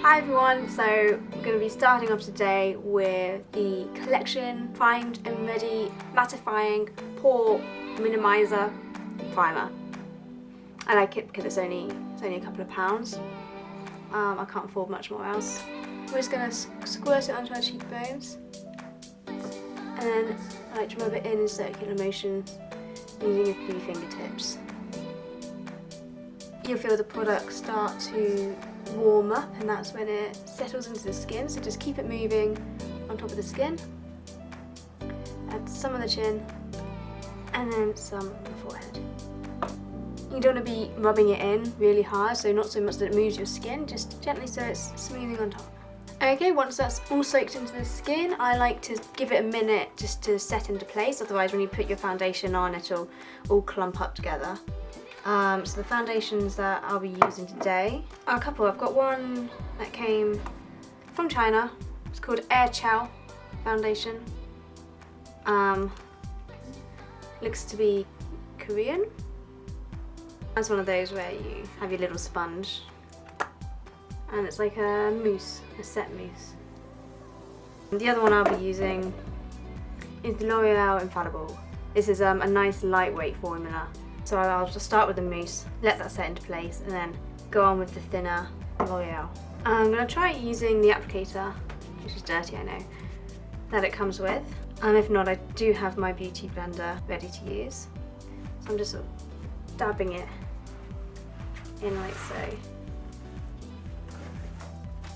Hi everyone, so we're going to be starting off today with the Collection Primed and Ready Mattifying Pore Minimizer Primer. I like it because it's only a couple of pounds. I can't afford much more else. We're just going to squirt it onto our cheekbones, and then I like to rub it in circular motion using a few fingertips. You'll feel the product start to warm up, and that's when it settles into the skin, so just keep it moving on top of the skin. Add some on the chin and then some on the forehead. You don't want to be rubbing it in really hard, so not so much that it moves your skin, just gently so it's smoothing on top. Okay, once that's all soaked into the skin, I like to give it a minute just to set into place, otherwise when you put your foundation on it'll all clump up together. So the foundations that I'll be using today are a couple. I've got one that came from China. It's called Air Chow foundation. Looks to be Korean. That's one of those where you have your little sponge and it's like a mousse, a set mousse. The other one I'll be using is the L'Oreal Infallible. This is a nice lightweight formula. So I'll just start with the mousse, let that set into place, and then go on with the thinner L'Oreal. I'm going to try using the applicator, which is dirty I know, that it comes with. And if not, I do have my beauty blender ready to use. So I'm just sort of dabbing it in like so.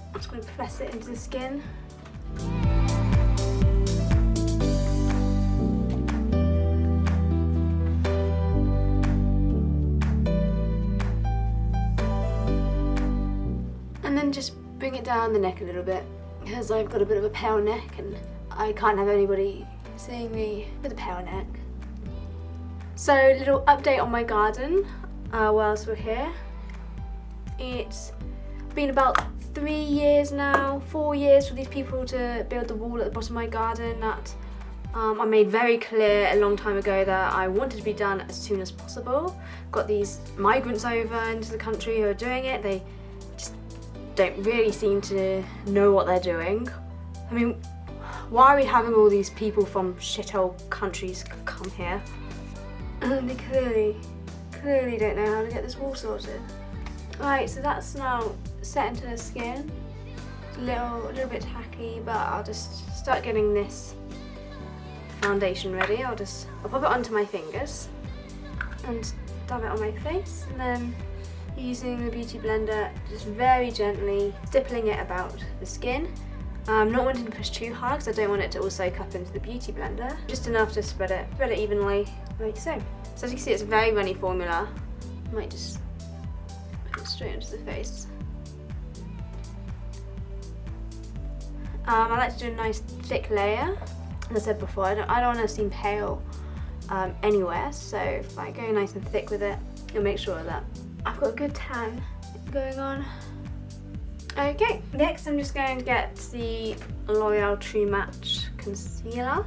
I'm just going to press it into the skin. And then just bring it down the neck a little bit, because I've got a bit of a pale neck and I can't have anybody seeing me with a pale neck. So, little update on my garden whilst we're here. It's been about 3 years now, 4 years for these people to build the wall at the bottom of my garden that I made very clear a long time ago that I wanted to be done as soon as possible. Got these migrants over into the country who are doing it. They just don't really seem to know what they're doing. I mean, why are we having all these people from shithole countries come here? And they clearly don't know how to get this wall sorted. Right, so that's now set into the skin. It's a little bit tacky, but I'll just start getting this foundation ready. I'll pop it onto my fingers and dab it on my face, and then using the beauty blender, just very gently stippling it about the skin. I'm not wanting to push too hard because I don't want it to all soak up into the beauty blender. Just enough to spread it evenly, like so. So as you can see, it's a very runny formula. I might just put it straight into the face. I like to do a nice thick layer. As I said before, I don't want to seem pale anywhere, so if I go nice and thick with it, you'll make sure that I've got a good tan going on. Okay, next I'm just going to get the L'Oreal True Match Concealer.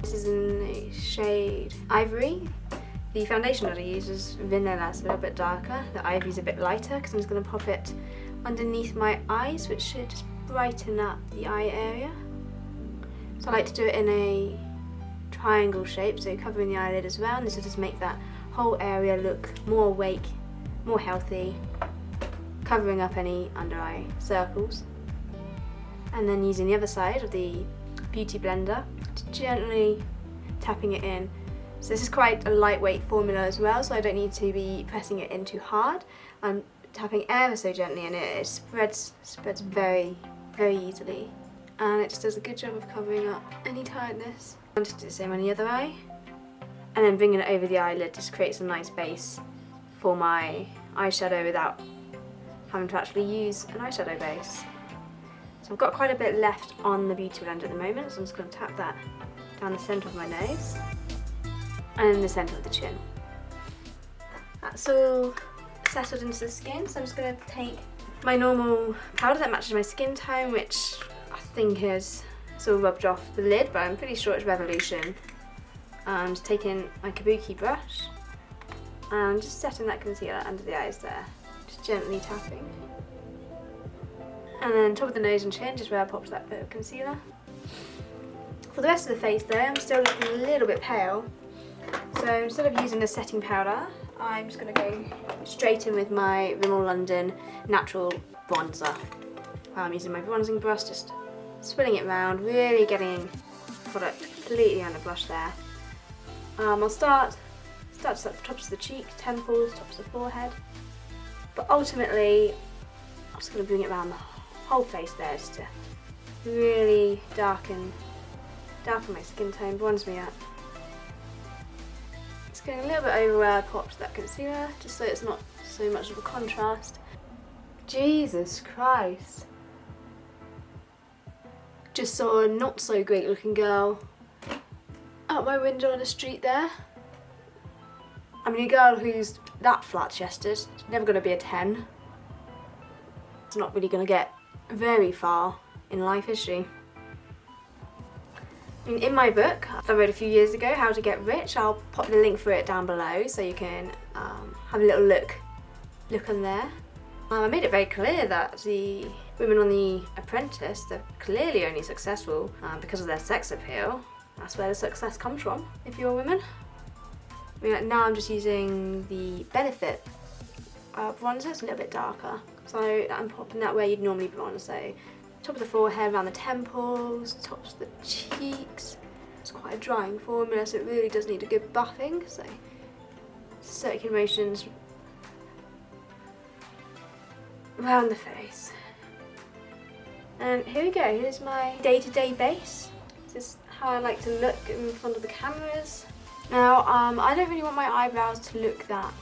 This is in the shade Ivory. The foundation that I use is vanilla, it's a little bit darker. The Ivory's a bit lighter because I'm just going to pop it underneath my eyes, which should just brighten up the eye area. So I like to do it in a triangle shape, so covering the eyelid as well, and this will just make that whole area look more awake, more healthy, covering up any under eye circles. And then using the other side of the beauty blender, gently tapping it in. So this is quite a lightweight formula as well, so I don't need to be pressing it in too hard. I'm tapping ever so gently, and it spreads very, very easily. And it just does a good job of covering up any tiredness. I'm just do the same on the other eye. And then bringing it over the eyelid just creates a nice base for my eyeshadow without having to actually use an eyeshadow base. So I've got quite a bit left on the beauty blender at the moment, so I'm just going to tap that down the centre of my nose and in the centre of the chin. That's all settled into the skin, so I'm just going to take my normal powder that matches my skin tone, which I think is sort of rubbed off the lid, but I'm pretty sure it's Revolution. I'm just taking my kabuki brush and just setting that concealer under the eyes there, just gently tapping. And then top of the nose and chin, just where I popped that bit of concealer. For the rest of the face though, I'm still looking a little bit pale. So instead of using the setting powder, I'm just going to go straight in with my Rimmel London Natural Bronzer. I'm using my bronzing brush, just swirling it around, really getting product completely on the blush there. I'll start at the tops of the cheek, temples, tops of the forehead, but ultimately I'm just going to bring it around the whole face there, just to really darken my skin tone, bronze me up. It's getting a little bit over where I popped that concealer, just so it's not so much of a contrast. Jesus Christ. Just saw a not so great looking girl out my window on the street there. I mean, a girl who's that flat chested is never going to be a 10. It's not really going to get very far in life, is she? I mean, in my book I wrote a few years ago, How to Get Rich, I'll pop the link for it down below so you can have a little look on there. I made it very clear that the women on The Apprentice, they're clearly only successful because of their sex appeal. That's where the success comes from, if you're a woman. I mean, now I'm just using the Benefit bronzer, it's a little bit darker. So I'm popping that where you'd normally bronze, so top of the forehead, around the temples, tops of the cheeks. It's quite a drying formula, so it really does need a good buffing, so circular motions around the face. And here we go, here's my day-to-day base. This is how I like to look in front of the cameras. Now, I don't really want my eyebrows to look that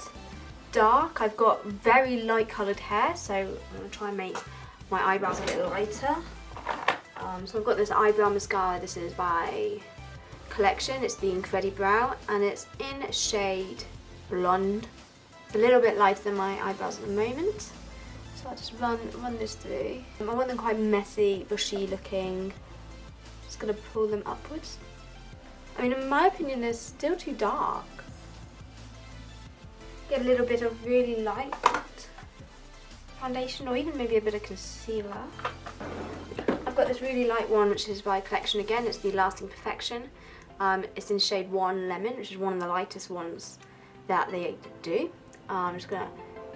dark. I've got very light coloured hair, so I'm going to try and make my eyebrows a bit lighter. So I've got this eyebrow mascara. This is by Collection. It's the Incredibrow, and it's in shade Blonde. It's a little bit lighter than my eyebrows at the moment. So I'll just run this through. I want them quite messy, bushy looking. Just going to pull them upwards. I mean, in my opinion, they're still too dark. Get a little bit of really light foundation, or even maybe a bit of concealer. I've got this really light one, which is by Collection again. It's the Lasting Perfection. It's in shade 1 Lemon, which is one of the lightest ones that they do. I'm just going to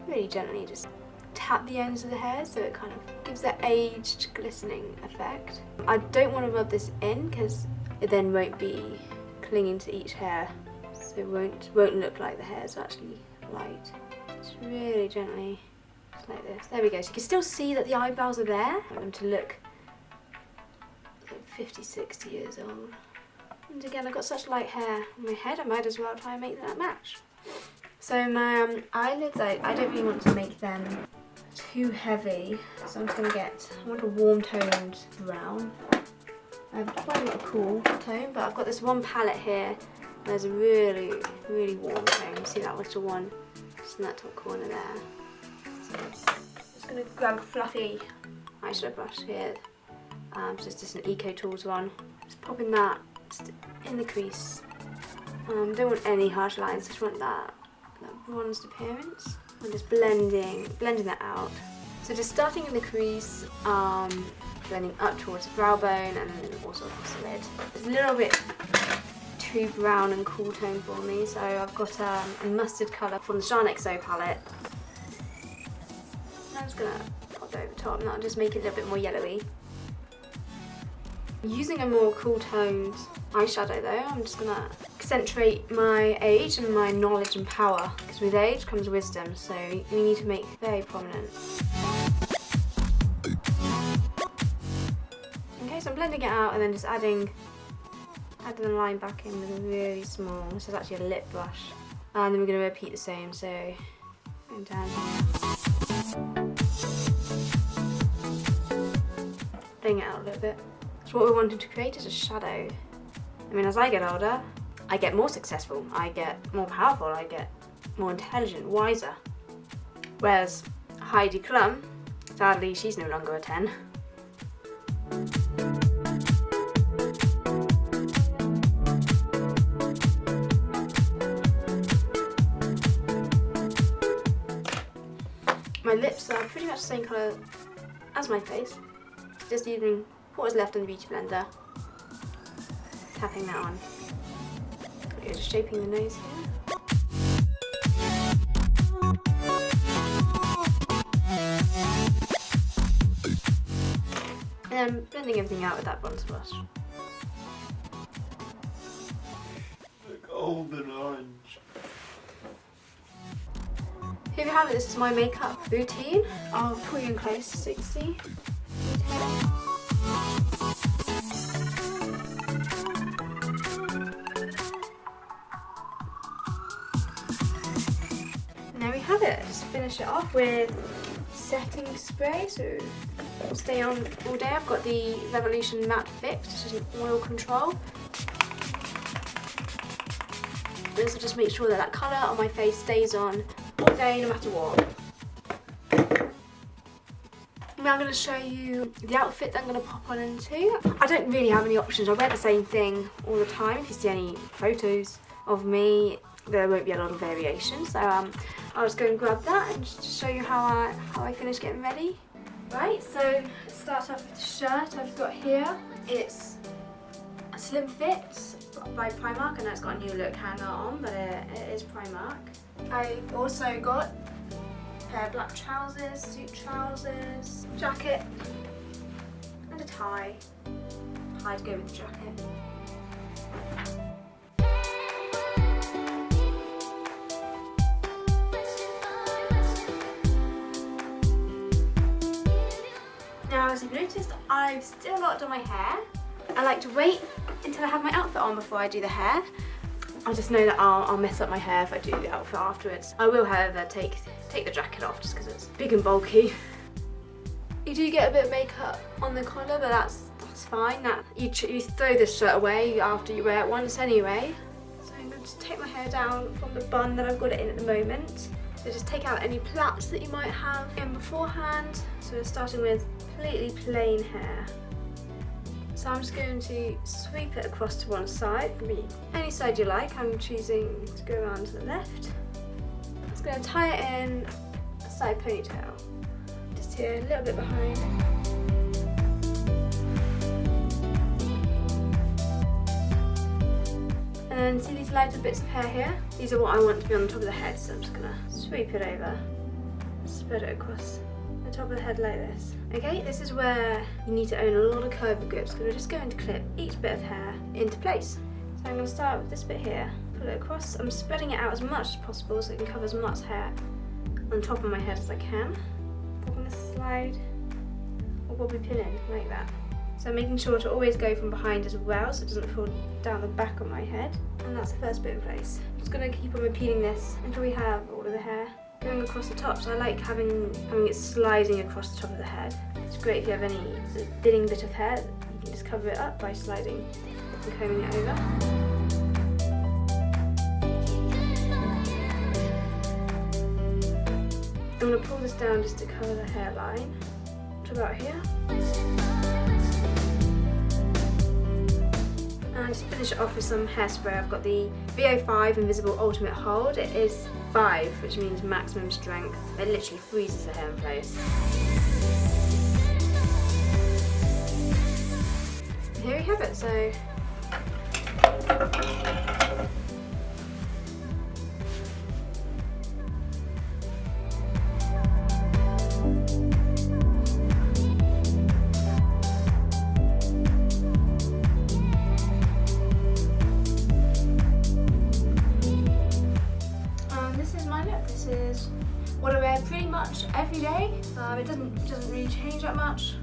really gently just tap the ends of the hair so it kind of gives that aged, glistening effect. I don't want to rub this in because it then won't be clinging to each hair, so it won't look like the hair is actually light. Just really gently, just like this. There we go. So you can still see that the eyebrows are there. I want them to look like 50, 60 years old. And again, I've got such light hair on my head, I might as well try and make that match. So my eyelids, I don't really want to make them too heavy, so I'm just going to I want a warm toned brown. I have quite a lot of cool tone, but I've got this one palette here. There's a really, really warm tone. See that little one just in that top corner there. So I'm just going to grab a fluffy eyeshadow brush here. Just an Eco Tools one. Just popping that just in the crease. Don't want any harsh lines, just want that bronzed appearance. I'm just blending that out. So just starting in the crease, blending up towards the brow bone, and then also across the lid. It's a little bit too brown and cool tone for me, so I've got a mustard colour from the Charlotte XO palette. And I'm just going to pop it over top, and that'll just make it a little bit more yellowy. Using a more cool toned eyeshadow though, I'm just going to accentuate my age and my knowledge and power, because with age comes wisdom, so we need to make very prominent. Okay, so I'm blending it out and then just adding the line back in with a really small, this is actually a lip brush, and then we're going to repeat the same, so going down here. Bring it out a little bit. So what we're wanting to create is a shadow. I mean, as I get older, I get more successful, I get more powerful, I get more intelligent, wiser. Whereas Heidi Klum, sadly, she's no longer a 10. My lips are pretty much the same colour as my face. Just using what was left in the Beauty Blender. Tapping that on. You're just shaping the nose here. And then blending everything out with that bronzer brush. Golden orange. Here we have it, this is my makeup routine. I'll pull you in close so you can see. And there we have it. Just finish it off with setting spray, so it'll stay on all day. I've got the Revolution Matte Fix, which is an oil control. This will just make sure that that colour on my face stays on all day, no matter what. Now I'm going to show you the outfit that I'm going to pop on into. I don't really have any options. I wear the same thing all the time. If you see any photos of me, there won't be a lot of variation. So I'll just go and grab that and just show you how I finish getting ready. Right, so let's start off with the shirt I've got here. It's a slim fit by Primark. I know it's got a new look hanger on, but it is Primark. I've also got a pair of black trousers, suit trousers, jacket, and a tie. Tie to go with the jacket. Now, as you've noticed, I've still not done my hair. I like to wait until I have my outfit on before I do the hair. I just know that I'll mess up my hair if I do the outfit afterwards. I will, however, take the jacket off just because it's big and bulky. You do get a bit of makeup on the collar, but that's fine. You throw this shirt away after you wear it once anyway. So I'm going to just take my hair down from the bun that I've got it in at the moment. So just take out any plaits that you might have in beforehand. So we're starting with completely plain hair. So I'm just going to sweep it across to one side. It can be any side you like. I'm choosing to go around to the left. I'm just going to tie it in a side ponytail. Just here, a little bit behind. And then see these lighter bits of hair here? These are what I want to be on the top of the head, so I'm just going to sweep it over, spread it across the top of the head like this. Okay, this is where you need to own a lot of curvy grips because we're just going to clip each bit of hair into place. So I'm going to start with this bit here, pull it across. I'm spreading it out as much as possible so it can cover as much hair on top of my head as I can. I'm going to slide or bobby pin in like that. So I'm making sure to always go from behind as well so it doesn't fall down the back of my head. And that's the first bit in place. I'm just going to keep on repeating this until we have all of the hair going across the top. So I like having it sliding across the top of the head. It's great if you have any thinning bit of hair, you can just cover it up by sliding and combing it over. I'm going to pull this down just to cover the hairline to about here. And just finish it off with some hairspray. I've got the VO5 Invisible Ultimate Hold. It is 5, which means maximum strength. It literally freezes the hair in place. And here we have it. So this is what I wear pretty much every day. It doesn't really change that much.